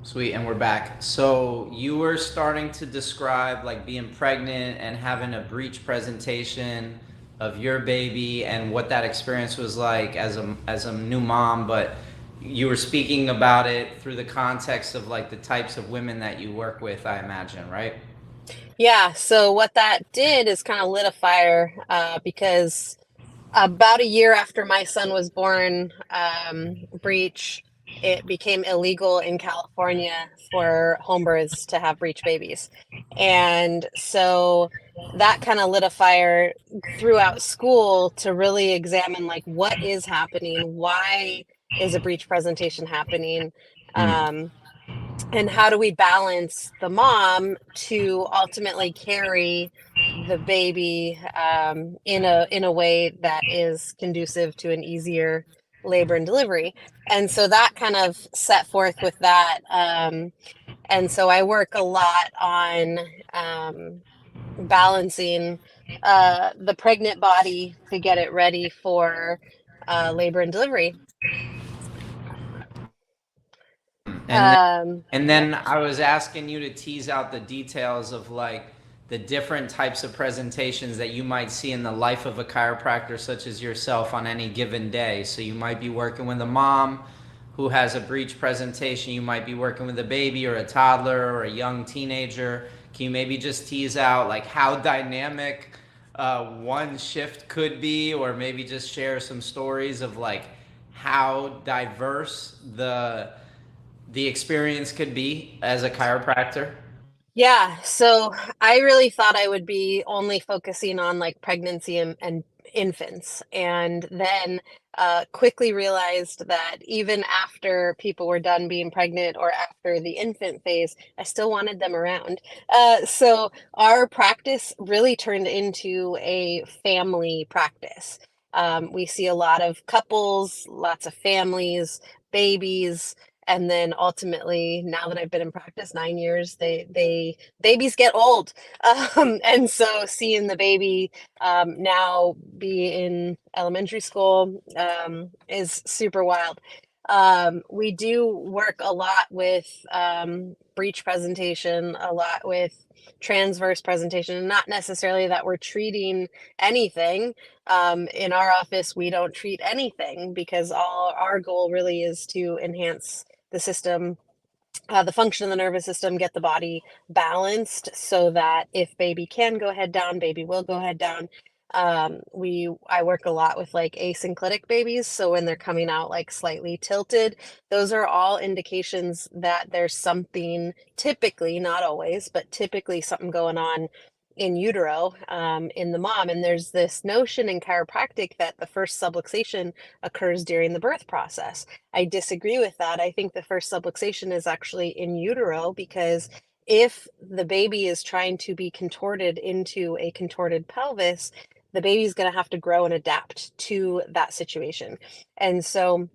Sweet, and we're back. So you were starting to describe like being pregnant and having a breech presentation of your baby and what that experience was like as a new mom, but you were speaking about it through the context of like the types of women that you work with, I imagine, right? Yeah, so what that did is kind of lit a fire because about a year after my son was born, breech, it became illegal in California for home births to have breech babies. And so that kind of lit a fire throughout school to really examine like what is happening, why is a breech presentation happening? Mm. Um, and how do we balance the mom to ultimately carry the baby in a way that is conducive to an easier labor and delivery? And so that kind of set forth with that. And so I work a lot on um, balancing the pregnant body to get it ready for labor and delivery. And then, and Yeah. then I was asking you to tease out the details of like the different types of presentations that you might see in the life of a chiropractor such as yourself on any given day. So you might be working with a mom who has a breech presentation, you might be working with a baby or a toddler or a young teenager. Can you maybe just tease out like how dynamic one shift could be, or maybe just share some stories of like how diverse the experience could be as a chiropractor? Yeah, so I really thought I would be only focusing on like pregnancy and infants, and then quickly realized that even after people were done being pregnant or after the infant phase, I still wanted them around. So our practice really turned into a family practice. We see a lot of couples, lots of families, babies. And then ultimately, now that I've been in practice 9 years, they babies get old, and so seeing the baby now be in elementary school is super wild. We do work a lot with breech presentation, a lot with transverse presentation, and not necessarily that we're treating anything. In our office, we don't treat anything because all our goal really is to enhance the system, the function of the nervous system, get the body balanced so that if baby can go head down, baby will go head down. I work a lot with like asynclitic babies, so when they're coming out like slightly tilted, those are all indications that there's something, typically, not always, but typically something going on in utero, in the mom. And there's this notion in chiropractic that the first subluxation occurs during the birth process. I disagree with that. I think the first subluxation is actually in utero because if the baby is trying to be contorted into a contorted pelvis, the baby's going to have to grow and adapt to that situation. And so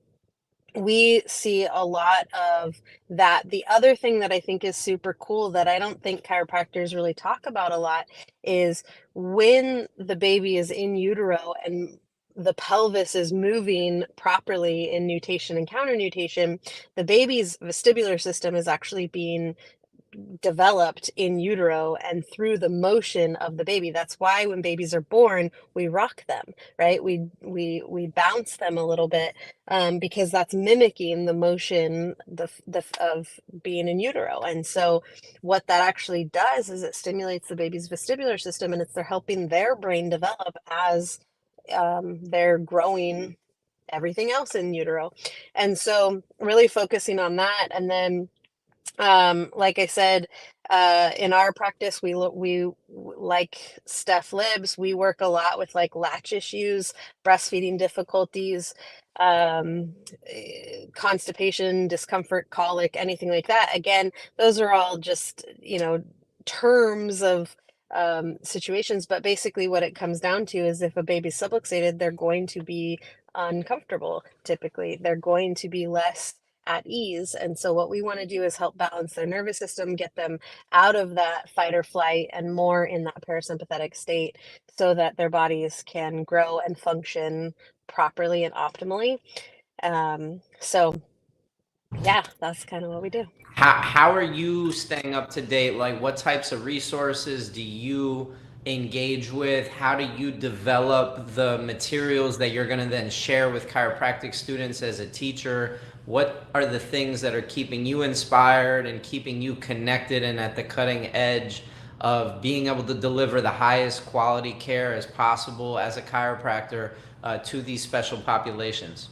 we see a lot of that. The other thing that I think is super cool that I don't think chiropractors really talk about a lot is when the baby is in utero and the pelvis is moving properly in nutation and counter nutation, the baby's vestibular system is actually being developed in utero and through the motion of the baby. That's why when babies are born, we rock them, right? We bounce them a little bit, because that's mimicking the motion of being in utero. And so what that actually does is it stimulates the baby's vestibular system, and they're helping their brain develop as they're growing everything else in utero. And so really focusing on that. And then like I said, in our practice, we like Steph Libs. We work a lot with like latch issues, breastfeeding difficulties, constipation, discomfort, colic, anything like that. Again, those are all just, terms of situations, but basically what it comes down to is if a baby's subluxated, they're going to be uncomfortable. Typically, they're going to be less at ease. And so what we want to do is help balance their nervous system, get them out of that fight or flight and more in that parasympathetic state so that their bodies can grow and function properly and optimally. So Yeah, that's kind of what we do. How are you staying up to date? Like, what types of resources do you engage with? How do you develop the materials that you're going to then share with chiropractic students as a teacher? What are the things that are keeping you inspired and keeping you connected and at the cutting edge of being able to deliver the highest quality care as possible as a chiropractor to these special populations?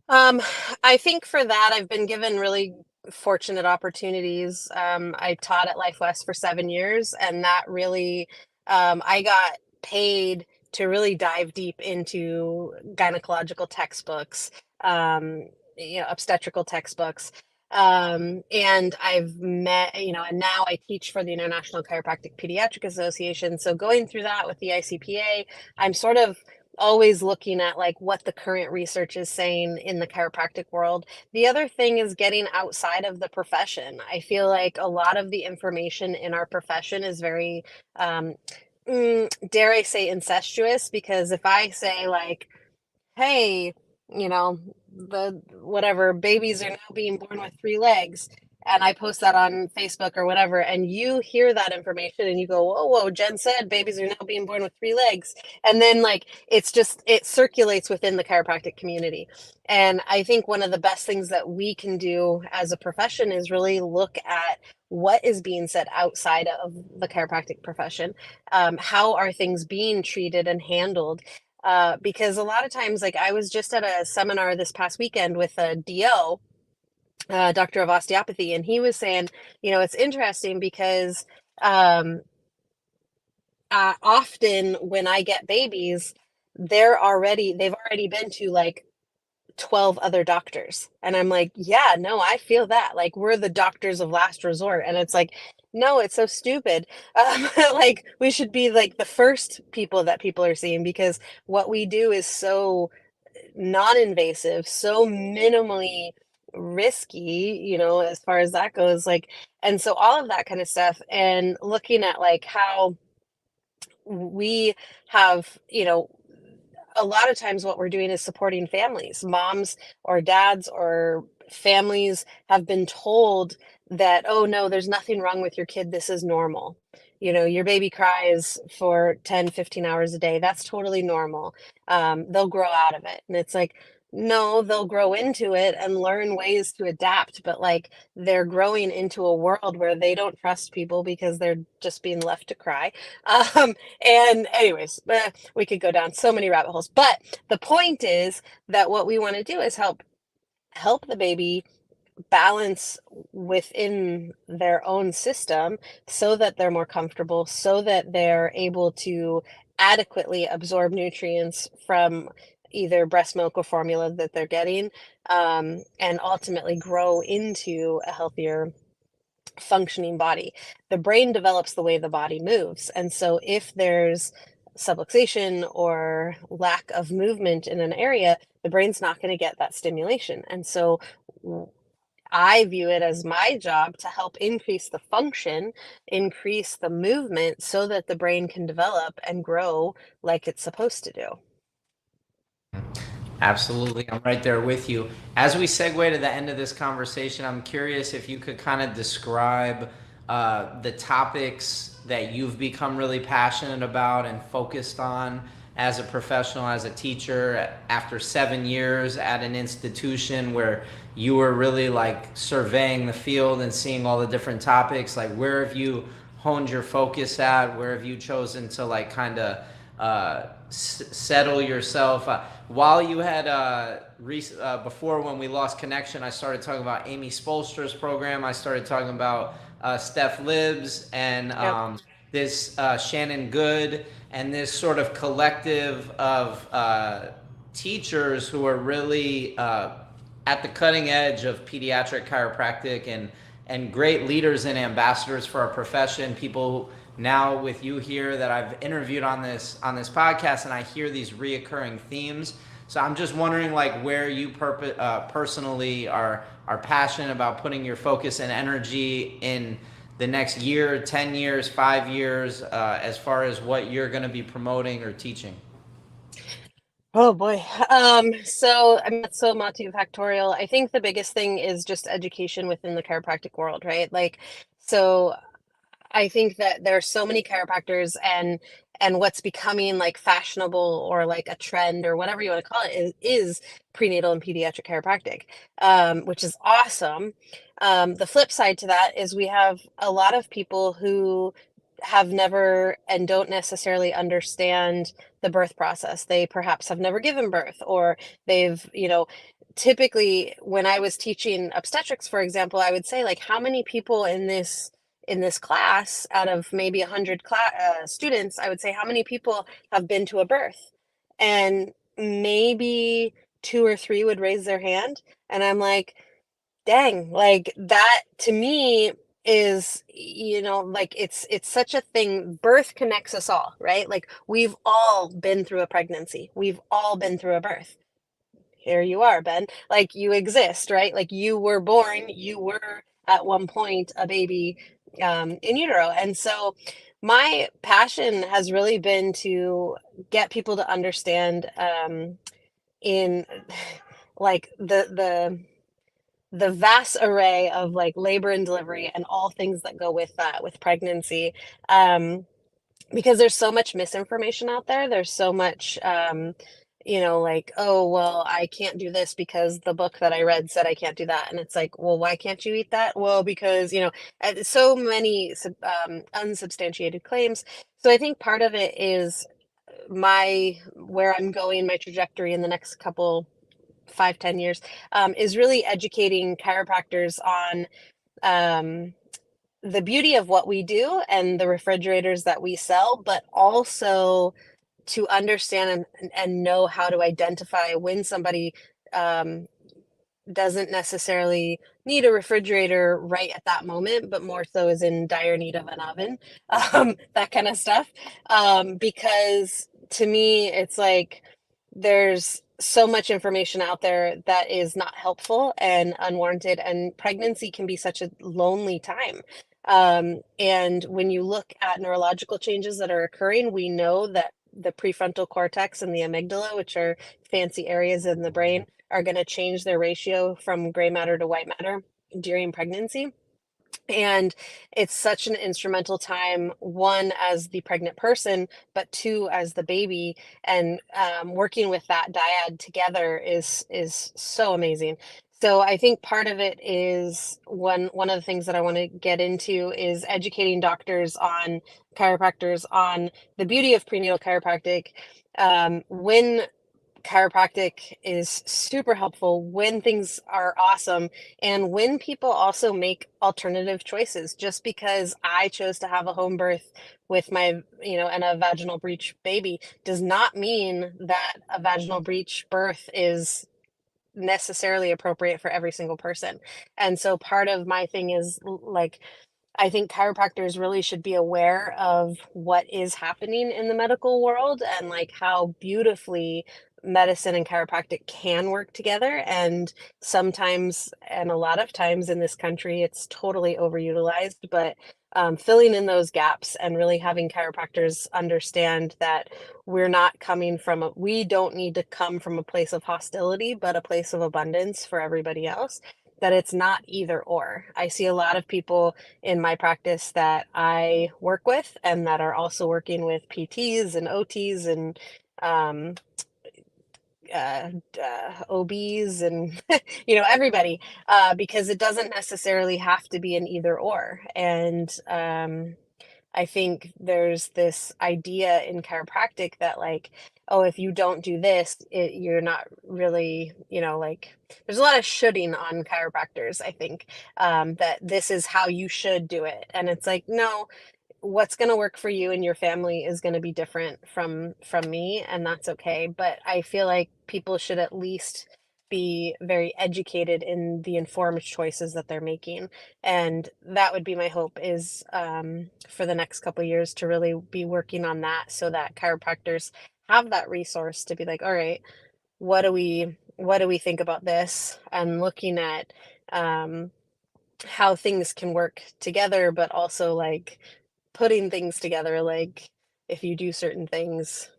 Um, I think for that, I've been given really fortunate opportunities. I taught at Life West for 7 years, and that really, I got paid to really dive deep into gynecological textbooks, um, obstetrical textbooks. And I've met, and now I teach for the International Chiropractic Pediatric Association. So going through that with the ICPA, I'm sort of always looking at like what the current research is saying in the chiropractic world. The other thing is getting outside of the profession. I feel like a lot of the information in our profession is very, um, dare I say, incestuous. Because if I say like, hey, you know, the whatever babies are now being born with three legs, and I post that on Facebook or whatever, and you hear that information and you go, whoa, whoa, Jen said babies are now being born with three legs. And then like it's just it circulates within the chiropractic community. And I think one of the best things that we can do as a profession is really look at what is being said outside of the chiropractic profession. How are things being treated and handled? Because a lot of times, like I was just at a seminar this past weekend with a DO, doctor of osteopathy, and he was saying, it's interesting because um, often when I get babies, they've already been to like 12 other doctors. And I'm like, yeah, no, I feel that. Like, we're the doctors of last resort. And it's like, no, it's so stupid. Like, we should be like the first people that people are seeing, because what we do is so non-invasive, so minimally risky, as far as that goes. Like, and so all of that kind of stuff, and looking at like how we have, a lot of times what we're doing is supporting families. Moms or dads or families have been told that, oh no, there's nothing wrong with your kid. This is normal. Your baby cries for 10, 15 hours a day. That's totally normal. They'll grow out of it. And it's like, no, they'll grow into it and learn ways to adapt. But like they're growing into a world where they don't trust people because they're just being left to cry. And anyways, we could go down so many rabbit holes. But the point is that what we want to do is help the baby balance within their own system so that they're more comfortable, so that they're able to adequately absorb nutrients from either breast milk or formula that they're getting, and ultimately grow into a healthier functioning body. The brain develops the way the body moves. And so if there's subluxation or lack of movement in an area, the brain's not going to get that stimulation. And so I view it as my job to help increase the function, increase the movement so that the brain can develop and grow like it's supposed to do. Absolutely. I'm right there with you. As we segue to the end of this conversation, I'm curious if you could kind of describe the topics that you've become really passionate about and focused on as a professional, as a teacher, after 7 years at an institution where you were really like surveying the field and seeing all the different topics. Like, where have you honed your focus at? Where have you chosen to like kind of settle yourself? While you had before, when we lost connection, I started talking about Amy Spolster's program. I started talking about Steph Libbs and Yep. this Shannon Good, and this sort of collective of teachers who are really at the cutting edge of pediatric chiropractic, and great leaders and ambassadors for our profession. People now with you here that I've interviewed on this podcast, and I hear these reoccurring themes. So I'm just wondering, like, where you personally are passionate about putting your focus and energy in the next year, 10 years, 5 years, as far as what you're going to be promoting or teaching. Oh boy. So I mean, that's so multifactorial. I think the biggest thing is just education within the chiropractic world, right? Like, so I think that there are so many chiropractors, and what's becoming like fashionable or like a trend or whatever you want to call it is prenatal and pediatric chiropractic, which is awesome. The flip side to that is we have a lot of people who have never and don't necessarily understand the birth process. They perhaps have never given birth, or they've, typically when I was teaching obstetrics, for example, I would say like, how many people in this class out of maybe 100 students, I would say, how many people have been to a birth? And maybe two or three would raise their hand. And I'm like, dang, like that to me is, like it's such a thing. Birth connects us all, right? Like we've all been through a pregnancy. We've all been through a birth. Here you are, Ben. Like you exist, right? Like you were born, you were at one point a baby in utero. And so my passion has really been to get people to understand in like the vast array of like labor and delivery and all things that go with that, with pregnancy. Because there's so much misinformation out there. There's so much, like, oh, well, I can't do this because the book that I read said I can't do that. And it's like, well, why can't you eat that? Well, because, so many unsubstantiated claims. So I think part of it is where I'm going, my trajectory in the next couple, 5, 10 years, is really educating chiropractors on, um, the beauty of what we do and the refrigerators that we sell, but also to understand and know how to identify when somebody um, doesn't necessarily need a refrigerator right at that moment, but more so is in dire need of an oven, that kind of stuff. Because to me, it's like there's so much information out there that is not helpful and unwarranted, and pregnancy can be such a lonely time. And when you look at neurological changes that are occurring, we know that the prefrontal cortex and the amygdala, which are fancy areas in the brain, are going to change their ratio from gray matter to white matter during pregnancy. And it's such an instrumental time, one, as the pregnant person, but two, as the baby. And working with that dyad together is so amazing. So I think part of it is one of the things that I want to get into is educating doctors on chiropractors on the beauty of prenatal chiropractic. When chiropractic is super helpful, when things are awesome, and when people also make alternative choices. Just because I chose to have a home birth with my, and a vaginal breech baby does not mean that a vaginal breech birth is necessarily appropriate for every single person. And so part of my thing is like, I think chiropractors really should be aware of what is happening in the medical world and like how beautifully medicine and chiropractic can work together. And sometimes, and a lot of times in this country, it's totally overutilized, but filling in those gaps and really having chiropractors understand that we don't need to come from a place of hostility, but a place of abundance for everybody else, that it's not either or. I see a lot of people in my practice that I work with and that are also working with PTs and OTs and um, OBs and everybody, because it doesn't necessarily have to be an either or. And I think there's this idea in chiropractic that like, oh, if you don't do this, you're not really, like there's a lot of shoulding on chiropractors, I think, that this is how you should do it. And it's like, no, what's going to work for you and your family is going to be different from me, and that's okay. But I feel like people should at least be very educated in the informed choices that they're making, and that would be my hope is for the next couple of years to really be working on that so that chiropractors have that resource to be like, all right, what do we think about this, and looking at um, how things can work together, but also like putting things together, like if you do certain things,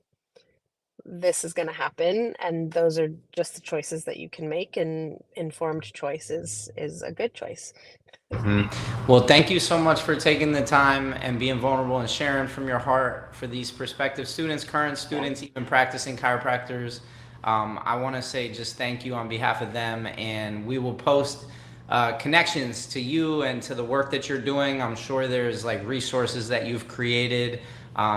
this is going to happen, and those are just the choices that you can make, and informed choice is a good choice. Mhm. Well, thank you so much for taking the time and being vulnerable and sharing from your heart for these prospective students, current Yeah. students, even practicing chiropractors. I want to say just thank you on behalf of them, and we will post connections to you and to the work that you're doing. I'm sure there's like resources that you've created,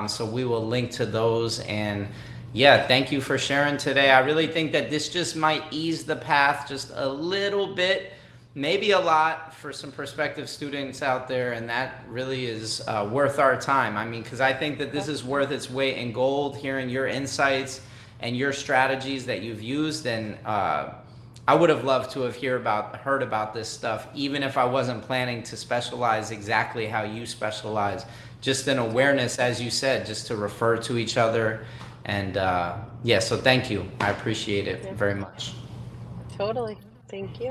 so we will link to those. And yeah, thank you for sharing today. I really think that this just might ease the path just a little bit, maybe a lot, for some prospective students out there, and that really is worth our time. I mean, because I think that this is worth its weight in gold, hearing your insights and your strategies that you've used. And I would have loved to have heard about this stuff, even if I wasn't planning to specialize exactly how you specialize. Just an awareness, as you said, just to refer to each other. And yeah, so thank you. I appreciate it Yeah, very much. totally. Thank you.